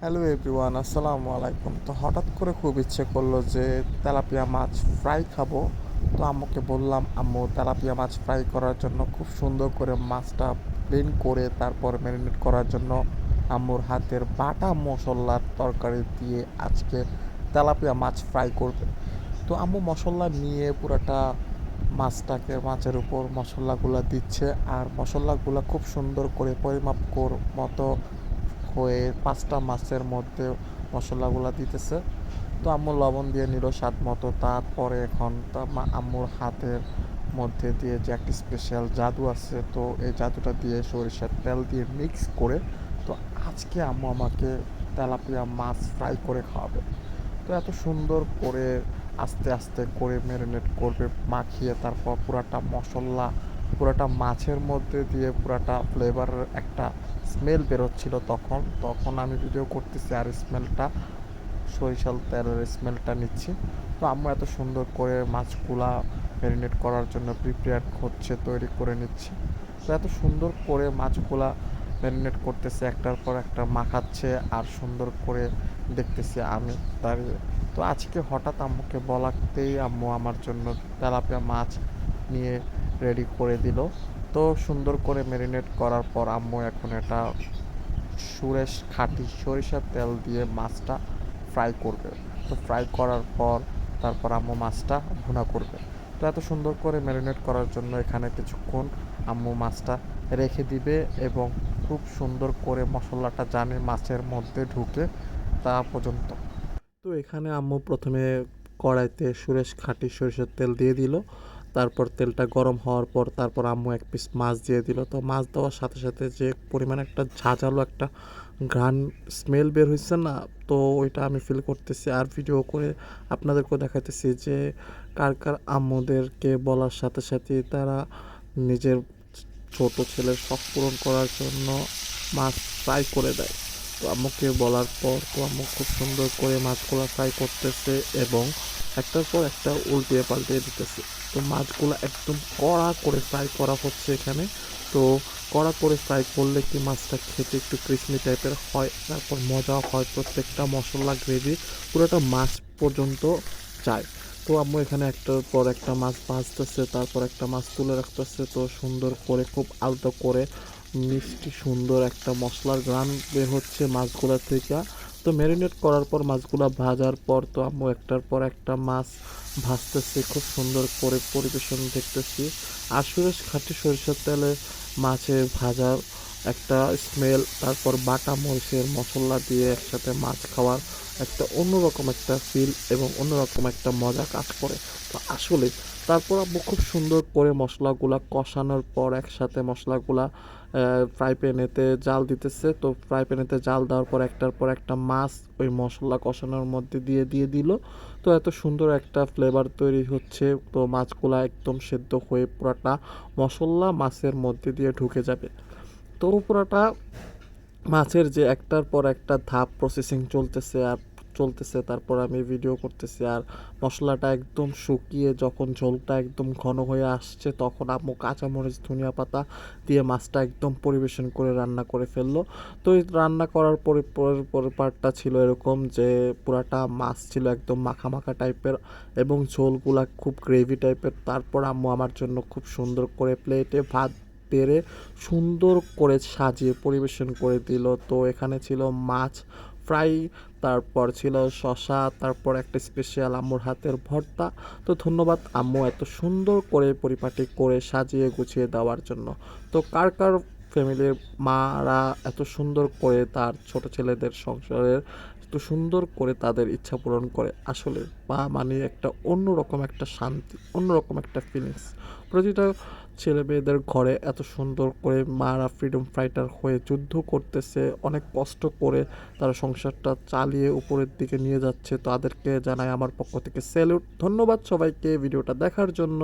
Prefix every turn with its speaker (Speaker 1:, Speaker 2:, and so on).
Speaker 1: Hello everyone, আসসালামু আলাইকুম। তো হঠাৎ করে খুব ইচ্ছে করলো যে তেলাপিয়া মাছ ফ্রাই খাবো। তো আম্মুকে বললাম, আম্মু তেলাপিয়া মাছ ফ্রাই করার জন্য খুব সুন্দর করে মাছটা ক্লিন করে তারপর ম্যারিনেট করার জন্য আম্মুর হাতের বাটা মশলার তরকারি দিয়ে আজকে তেলাপিয়া মাছ ফ্রাই করবে। তো আম্মু মশলা নিয়ে পুরাটা মাছের উপর মশলাগুলো দিচ্ছে, আর মশলাগুলো খুব সুন্দর করে পরিমাপ মতো হয়ে 5টা মাছের মধ্যে মশলাগুলো দিতেছে। তো আম্মু লবণ দিয়ে নিল স্বাদ মতো। তারপরে এখন আম্মুর হাতের মধ্যে দিয়ে যে একটা স্পেশাল জাদু আছে, তো এই জাদুটা দিয়ে সরিষার তেল দিয়ে মিক্স করে তো আজকে আম্মু আমাকে তেলাপিয়া মাছ ফ্রাই করে খাওয়াবে। তো এত সুন্দর করে আস্তে আস্তে করে ম্যারিনেট করবে মাখিয়ে, তারপর পুরাটা মাছের মধ্যে দিয়ে পুরাটা ফ্লেভারের একটা স্মেল বেরোচ্ছিল। তখন তখন আমি ভিডিও করতেছি আর স্মেলটা, সরিষার তেলের স্মেলটা নিচ্ছি। তো আম্মু এত সুন্দর করে মাছগুলা ম্যারিনেট করার জন্য প্রিপেয়ার হচ্ছে, তৈরি করে নিচ্ছে। তো এত সুন্দর করে মাছগুলা ম্যারিনেট করতেছে, একটার পর একটা মাখাচ্ছে আর সুন্দর করে দেখতেছি আমি দাঁড়িয়ে। তো আজকে হঠাৎ আম্মুকে বলাতেই আম্মু আমার জন্য তেলাপিয়া মাছ নিয়ে রেডি করে দিল। তো সুন্দর করে ম্যারিনেট করার পর আম্মু এখন এটা খাঁটি সরিষার তেল দিয়ে মাছটা ফ্রাই করবে। তো ফ্রাই করার পর তারপর আম্মু মাছটা ভুনা করবে। তো এত সুন্দর করে ম্যারিনেট করার জন্য এখানে কিছুক্ষণ আম্মু মাছটা রেখে দিবে, এবং খুব সুন্দর করে মশলাটা জানে মাছের মধ্যে ঢুকে তা পর্যন্ত। তো এখানে আম্মু প্রথমে কড়াইতে খাঁটি সরিষার তেল দিয়ে দিল। তারপর তেলটা গরম হওয়ার পর তারপর আম্মু এক পিস মাছ দিয়ে দিল। তো মাছ দেওয়ার সাথে সাথে যে পরিমাণে একটা ঝাঁঝালো একটা ঘ্রাণ স্মেল বের হয়েছে না, তো ওইটা আমি ফিল করতেছি আর ভিডিও করে আপনাদেরকেও দেখাইতেছি যে কার কার আম্মুদেরকে বলার সাথে সাথে তারা নিজের ছোট ছেলের শখ পূরণ করার জন্য মাছ ফ্রাই করে দেয়। তো আম্মুকে বলার পর তো আম্মু খুব সুন্দর করে মাছগুলো ফ্রাই করতেছে এবং একটার পর একটা উল্টিয়ে পাল্টিয়ে দিতেছে। তো মাছগুলো একদম কড়া করে ফ্রাই করা হচ্ছে এখানে। তো কড়া করে ফ্রাই করলে কি মাছটা খেতে একটু ক্রিসমি টাইপের হয়, তারপর মজা হয়, প্রত্যেকটা মশলা গ্রেভি পুরোটা মাছ পর্যন্ত যায়। তো আম্মু এখানে একটার পর একটা মাছ ভাজতেছে, তারপর একটা মাছ তুলে রাখতেছে। তো সুন্দর করে খুব আলতো করে মিষ্টি সুন্দর একটা মশলার ঘ্রাণ বের হচ্ছে মাছগুলা থেকে। তো ম্যারিনেট করার পর মাছগুলা ভাজার পর তো আম্মু একটার পর একটা মাছ ভাজতেছে, খুব সুন্দর করে পরিবেশন দেখতেছি। আর খাঁটি সরিষার তেলে মাছের ভাজার একটা স্মেল, তারপর বাটা মরিচের মশলা দিয়ে একসাথে মাছ খাওয়ার একটা অন্যরকম একটা ফিল এবং অন্যরকম একটা মজা কাজ করে। তো আসলে তারপর আম্মু খুব সুন্দর করে মশলাগুলা কষানোর পর একসাথে মশলাগুলা ফ্রাই প্যানেতে জাল দিতেছে। তো ফ্রাই প্যানেতে জাল দেওয়ার পর একটার পর একটা মাছ ওই মশলা কষানোর মধ্যে দিয়ে দিল। তো এত সুন্দর একটা ফ্লেভার তৈরি হচ্ছে। তো মাছগুলা একদম সেদ্ধ হয়ে পুরাটা মশলা মাছের মধ্যে দিয়ে ঢুকে যাবে। তো পুরাটা মাছের যে একটার পর একটা ধাপ প্রসেসিং চলতেছে, তারপর আমি ভিডিও করতেছি আর মশলাটা একদম শুকিয়ে যখন ঝোলটা একদম ঘন হয়ে আসছে তখন আম্মু কাঁচামরিচ ধনিয়া পাতা দিয়ে মাছটা একদম পরিবেশন করে রান্না করে ফেললো। তো এই রান্না করার পরে পার্টটা ছিল এরকম যে পুরাটা মাছ ছিল একদম মাখা মাখা টাইপের এবং ঝোলগুলা খুব গ্রেভি টাইপের। তারপর আম্মু আমার জন্য খুব সুন্দর করে প্লেটে ভাত বেড়ে সুন্দর করে সাজিয়ে পরিবেশন করে দিল। তো এখানে ছিল মাছ ফ্রাই, তারপর ছিল শসা, তারপর একটা স্পেশাল আম্মুর হাতের ভর্তা। তো ধন্যবাদ আম্মু এত সুন্দর করে পরিপাটি করে সাজিয়ে গুছিয়ে দেওয়ার জন্য। তো কার কার ফ্যামিলির মারা এত সুন্দর করে তার ছোট ছেলেদের সংসারের এত সুন্দর করে তাদের ইচ্ছা পূরণ করে, আসলে মা মানে একটা অন্যরকম একটা শান্তি, অন্যরকম একটা ফিলিংস। প্রতিটা ছেলে মেয়েদের ঘরে এত সুন্দর করে মারা ফ্রিডম ফাইটার হয়ে যুদ্ধ করতেছে, অনেক কষ্ট করে তারা সংসারটা চালিয়ে উপরের দিকে নিয়ে যাচ্ছে। তাদেরকে জানাই আমার পক্ষ থেকে স্যালুট। ধন্যবাদ সবাইকে ভিডিওটা দেখার জন্য।